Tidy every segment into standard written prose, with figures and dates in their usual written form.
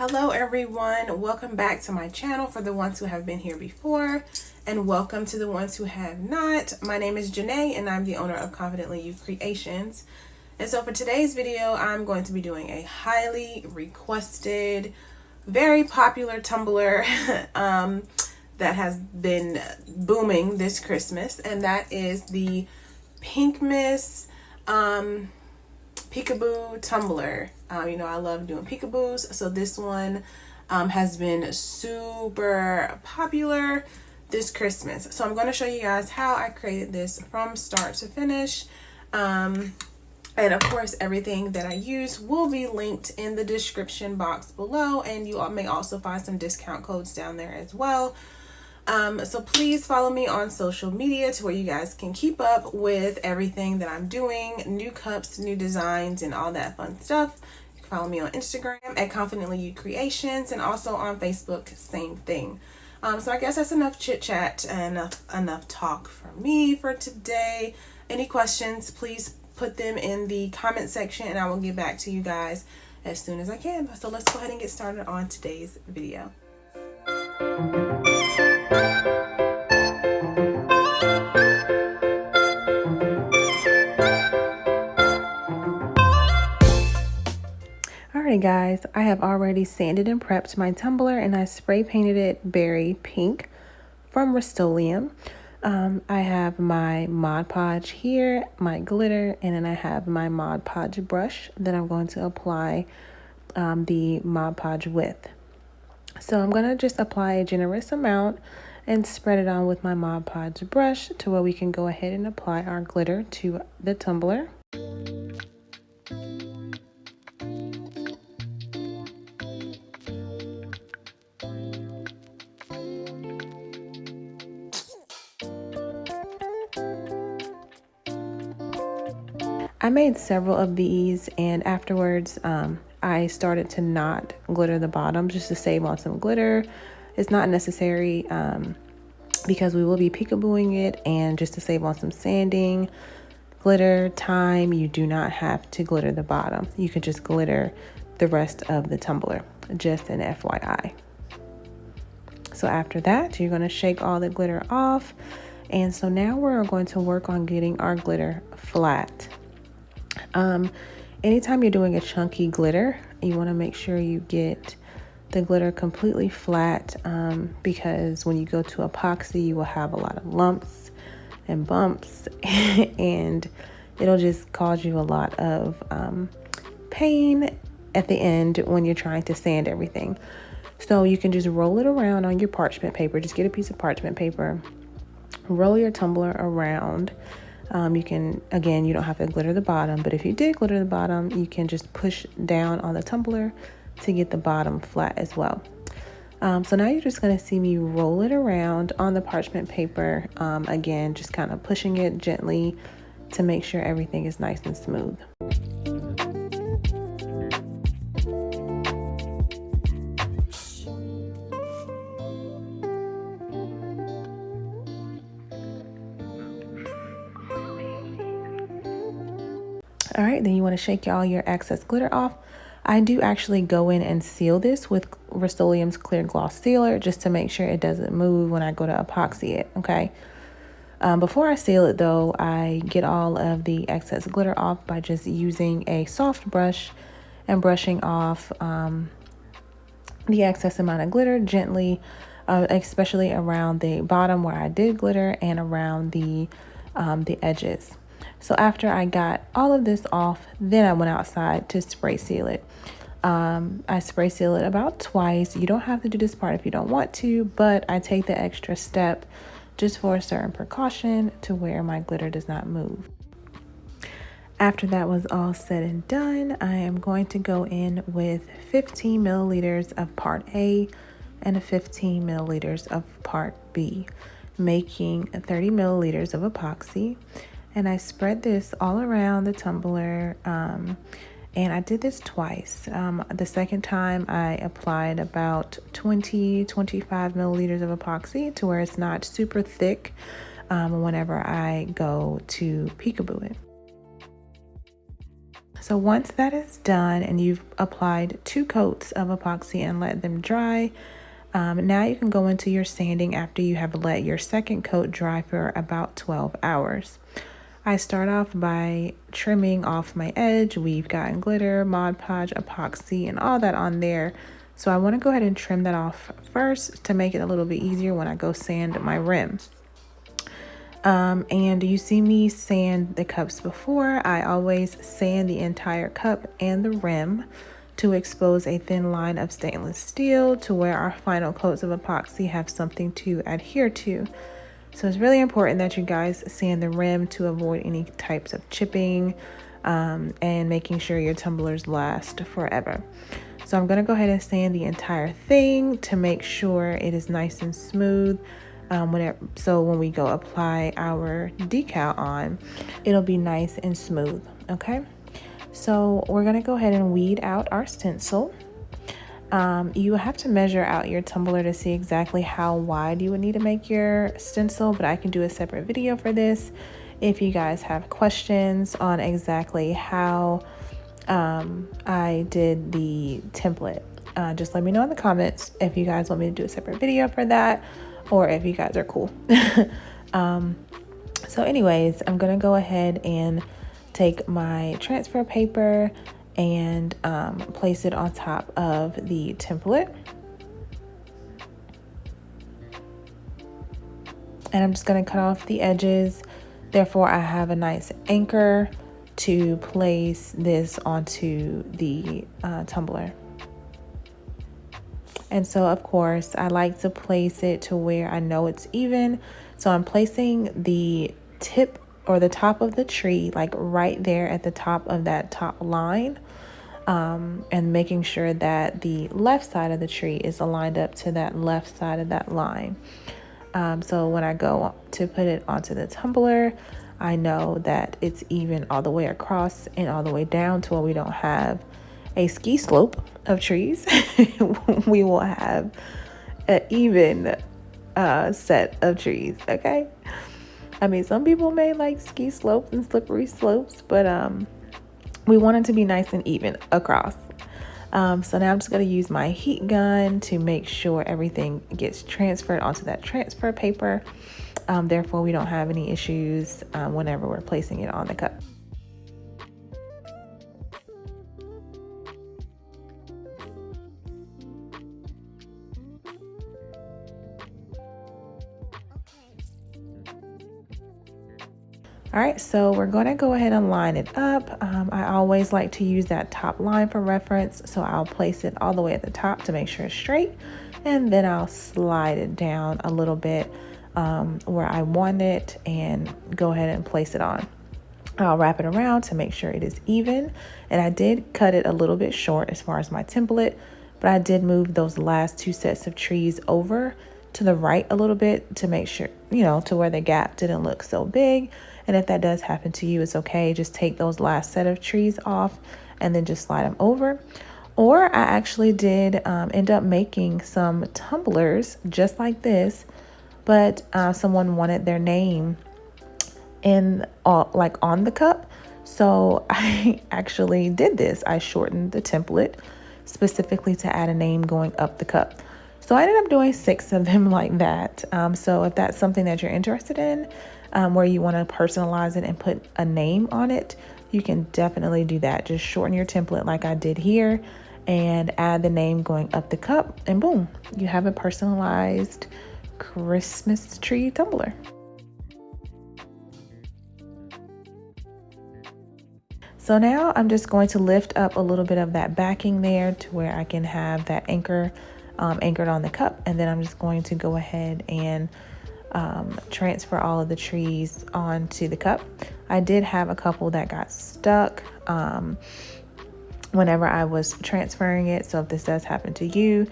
Hello everyone, welcome back to my channel for the ones who have been here before, and welcome to the ones who have not. My name is Janae and I'm the owner of Confidently You Creations. And so for today's video, I'm going to be doing a highly requested, very popular tumbler that has been booming this Christmas, and that is the Pinkmas Peekaboo Tumbler. You know, I love doing peekaboos, so this one has been super popular this Christmas. So I'm going to show you guys how I created this from start to finish. And of course, everything that I use will be linked in the description box below, and you all may also find some discount codes down there as well. So please follow me on social media to where you guys can keep up with everything that I'm doing, new cups, new designs, and all that fun stuff. You can follow me on Instagram at Confidently You Creations, and also on Facebook, same thing. So I guess that's enough chit chat and enough talk for me for today. Any questions, please put them in the comment section and I will get back to you guys as soon as I can. So let's go ahead and get started on today's video. Alright guys, I have already sanded and prepped my tumbler and I spray painted it berry pink from Rustoleum. I have my ModPodge here, my glitter, and then I have my ModPodge brush that I'm going to apply the ModPodge with. So I'm going to just apply a generous amount and spread it on with my ModPodge brush to where we can go ahead and apply our glitter to the tumbler. I made several of these, and afterwards I started to not glitter the bottom just to save on some glitter. It's not necessary because we will be peekabooing it, and just to save on some sanding, glitter, time, you do not have to glitter the bottom. You can just glitter the rest of the tumbler, just an FYI. So after that, you're going to shake all the glitter off, and so now we're going to work on getting our glitter flat. Anytime you're doing a chunky glitter, you want to make sure you get the glitter completely flat, because when you go to epoxy, you will have a lot of lumps and bumps and it'll just cause you a lot of pain at the end when you're trying to sand everything. So you can just roll it around on your parchment paper. Just get a piece of parchment paper, roll your tumbler around. You can, again, you don't have to glitter the bottom, but if you did glitter the bottom, you can just push down on the tumbler to get the bottom flat as well. So now you're just going to see me roll it around on the parchment paper. Again, just kind of pushing it gently to make sure everything is nice and smooth. All right, then you want to shake all your excess glitter off. I do actually go in and seal this with Rustoleum's clear gloss sealer just to make sure it doesn't move when I go to epoxy it, okay? Before I seal it though, I get all of the excess glitter off by just using a soft brush and brushing off the excess amount of glitter gently, especially around the bottom where I did glitter and around the edges. So after I got all of this off, then I went outside to spray seal it. I spray seal it about twice. You don't have to do this part if you don't want to, but I take the extra step just for a certain precaution to where my glitter does not move. After that was all said and done, I am going to go in with 15 milliliters of part A and 15 milliliters of part B, making 30 milliliters of epoxy. And I spread this all around the tumbler, and I did this twice. The second time I applied about 25 milliliters of epoxy to where it's not super thick whenever I go to peekaboo it. So once that is done and you've applied 2 coats of epoxy and let them dry, now you can go into your sanding after you have let your second coat dry for about 12 hours. I start off by trimming off my edge. We've gotten glitter, ModPodge, epoxy, and all that on there. So I want to go ahead and trim that off first to make it a little bit easier when I go sand my rim. And you see me sand the cups before. I always sand the entire cup and the rim to expose a thin line of stainless steel to where our final coats of epoxy have something to adhere to. So it's really important that you guys sand the rim to avoid any types of chipping, and making sure your tumblers last forever. So I'm gonna go ahead and sand the entire thing to make sure it is nice and smooth. So when we go apply our decal on, it'll be nice and smooth, okay? So we're gonna go ahead and weed out our stencil. You have to measure out your tumbler to see exactly how wide you would need to make your stencil, but I can do a separate video for this. If you guys have questions on exactly how I did the template, just let me know in the comments if you guys want me to do a separate video for that, or if you guys are cool. So anyways, I'm gonna go ahead and take my transfer paper and place it on top of the template. And I'm just gonna cut off the edges. Therefore, I have a nice anchor to place this onto the tumbler. And so, of course, I like to place it to where I know it's even. So I'm placing the tip or the top of the tree, like right there at the top of that top line, and making sure that the left side of the tree is aligned up to that left side of that line. So when I go to put it onto the tumbler, I know that it's even all the way across and all the way down to where we don't have a ski slope of trees. We will have an even set of trees, okay? I mean, some people may like ski slopes and slippery slopes, but we want it to be nice and even across. So now I'm just going to use my heat gun to make sure everything gets transferred onto that transfer paper. Therefore, we don't have any issues whenever we're placing it on the cup. All right, so we're going to go ahead and line it up. I always like to use that top line for reference, so I'll place it all the way at the top to make sure it's straight, and then I'll slide it down a little bit where I want it and go ahead and place it on. I'll wrap it around to make sure it is even, and I did cut it a little bit short as far as my template, but I did move those last 2 sets of trees over to the right a little bit to make sure, to where the gap didn't look so big. And if that does happen to you, it's okay. Just take those last set of trees off and then just slide them over. Or I actually did end up making some tumblers just like this, but someone wanted their name in on the cup. So I actually did this. I shortened the template specifically to add a name going up the cup. So I ended up doing 6 of them like that. So if that's something that you're interested in, where you want to personalize it and put a name on it, you can definitely do that. Just shorten your template like I did here and add the name going up the cup, and boom, you have a personalized Christmas tree tumbler. So now I'm just going to lift up a little bit of that backing there to where I can have that anchor anchored on the cup, and then I'm just going to go ahead and transfer all of the trees onto the cup. I did have a couple that got stuck whenever I was transferring it, so if this does happen to you,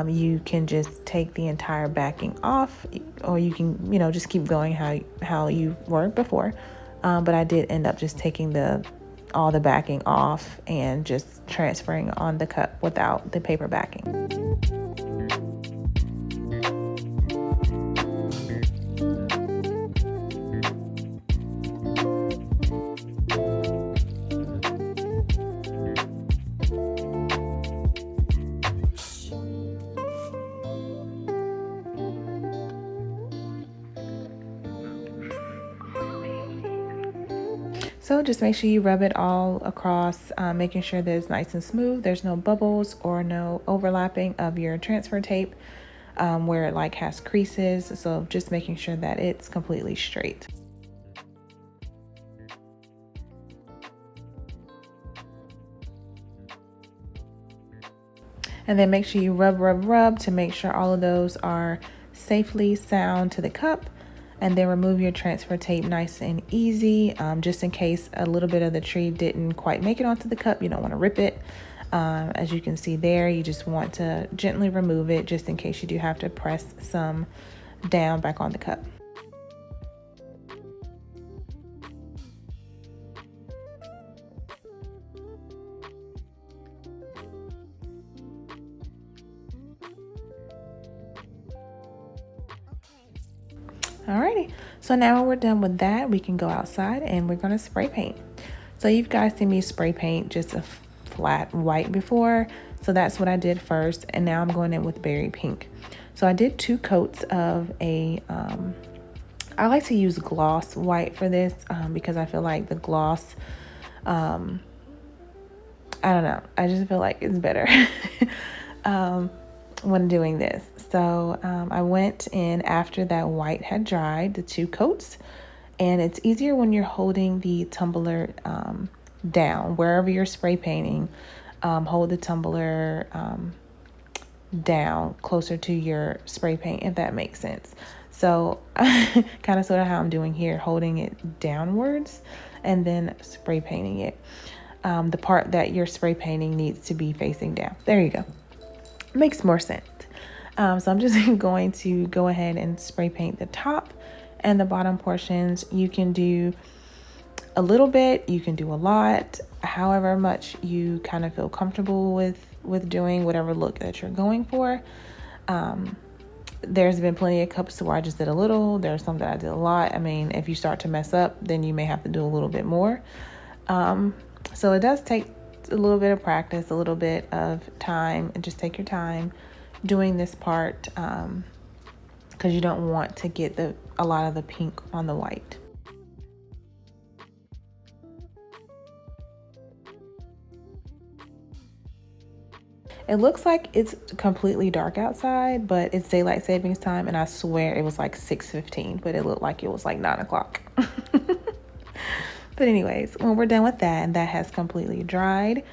you can just take the entire backing off, or you can just keep going how you were before, but I did end up just taking all the backing off and just transferring on the cup without the paper backing. So just make sure you rub it all across, making sure that it's nice and smooth. There's no bubbles or no overlapping of your transfer tape where it like has creases. So just making sure that it's completely straight. And then make sure you rub to make sure all of those are safely sound to the cup. And then remove your transfer tape nice and easy, just in case a little bit of the tree didn't quite make it onto the cup. You don't want to rip it. As you can see there, you just want to gently remove it just in case you do have to press some down back on the cup. Alrighty, so now when we're done with that, we can go outside and we're gonna spray paint. So you guys seen me spray paint just a flat white before, so that's what I did first, and now I'm going in with berry pink. So I did 2 coats of a, I like to use gloss white for this because I feel like the gloss, I don't know, I just feel like it's better when doing this. So I went in after that white had dried, the 2 coats, and it's easier when you're holding the tumbler down. Wherever you're spray painting, hold the tumbler down closer to your spray paint, if that makes sense. So kind of sort of how I'm doing here, holding it downwards and then spray painting it. The part that you're spray painting needs to be facing down. There you go. Makes more sense. So I'm just going to go ahead and spray paint the top and the bottom portions. You can do a little bit, you can do a lot, however much you kind of feel comfortable with doing whatever look that you're going for. There's been plenty of cups where I just did a little. There's some that I did a lot. I mean, if you start to mess up, then you may have to do a little bit more. So it does take a little bit of practice, a little bit of time, and just take your time doing this part because you don't want to get a lot of the pink on the white. It looks like it's completely dark outside, but it's daylight savings time, and I swear it was like 6:15, but it looked like it was like 9 o'clock. But anyways, when we're done with that and that has completely dried,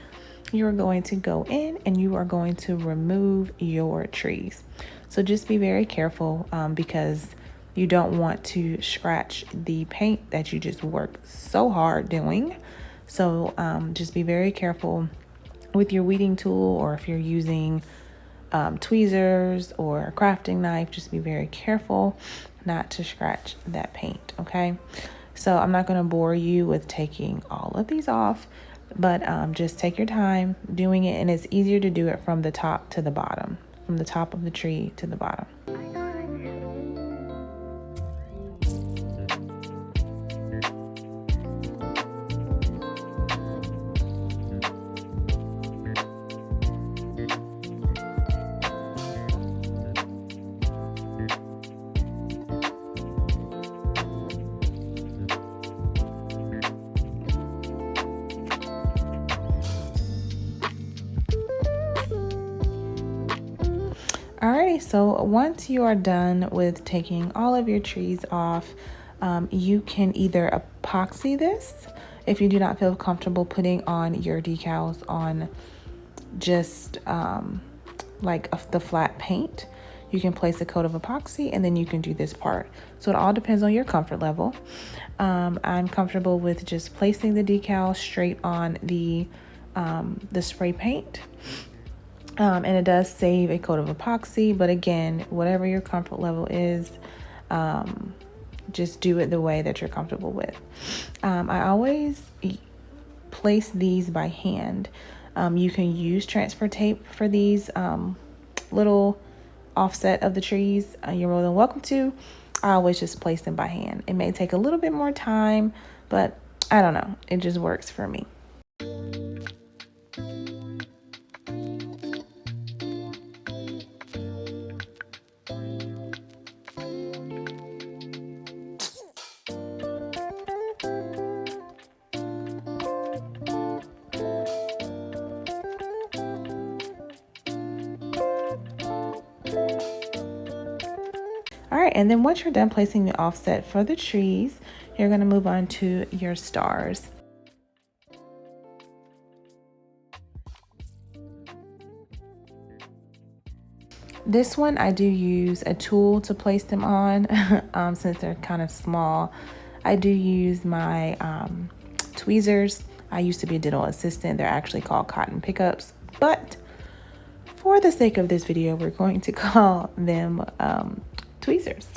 you're going to go in and you are going to remove your trees. So just be very careful because you don't want to scratch the paint that you just worked so hard doing. So just be very careful with your weeding tool, or if you're using tweezers or a crafting knife, just be very careful not to scratch that paint, okay? So I'm not going to bore you with taking all of these off, but just take your time doing it, and it's easier to do it from the top to the bottom, from the top of the tree to the bottom. Alrighty, so once you are done with taking all of your trees off, you can either epoxy this if you do not feel comfortable putting on your decals on just the flat paint. You can place a coat of epoxy and then you can do this part. So it all depends on your comfort level. I'm comfortable with just placing the decal straight on the spray paint. And it does save a coat of epoxy, but again, whatever your comfort level is, just do it the way that you're comfortable with. I always place these by hand. You can use transfer tape for these little offset of the trees. You're more than welcome to. I always just place them by hand. It may take a little bit more time, but I don't know. It just works for me. right, and then once you're done placing the offset for the trees, you're going to move on to your stars. This one, I do use a tool to place them on since they're kind of small. I do use my tweezers. I used to be a dental assistant. They're actually called cotton pickups, but for the sake of this video, we're going to call them tweezers.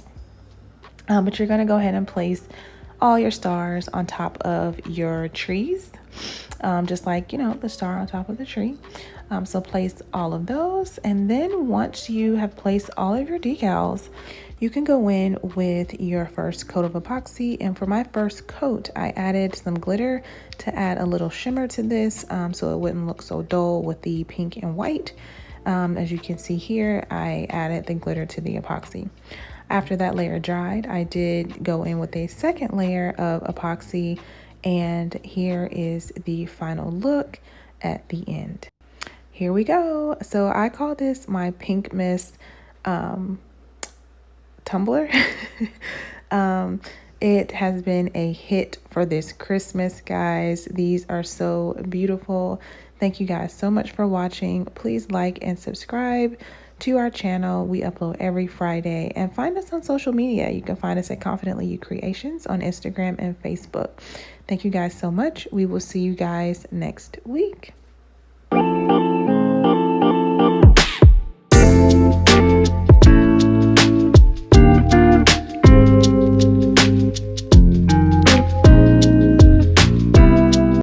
But you're going to go ahead and place all your stars on top of your trees, just like, you know, the star on top of the tree. So place all of those, and then once you have placed all of your decals, you can go in with your first coat of epoxy. And for my first coat, I added some glitter to add a little shimmer to this, so it wouldn't look so dull with the pink and white. As you can see here, I added the glitter to the epoxy. After that layer dried, I did go in with a second layer of epoxy, and here is the final look at the end. Here we go. So I call this my Pinkmas tumbler. It has been a hit for this Christmas, guys. These are so beautiful. Thank you guys so much for watching. Please like and subscribe to our channel. We upload every Friday, and find us on social media. You can find us at Confidently You Creations on Instagram and Facebook. Thank you guys so much. We will see you guys next week.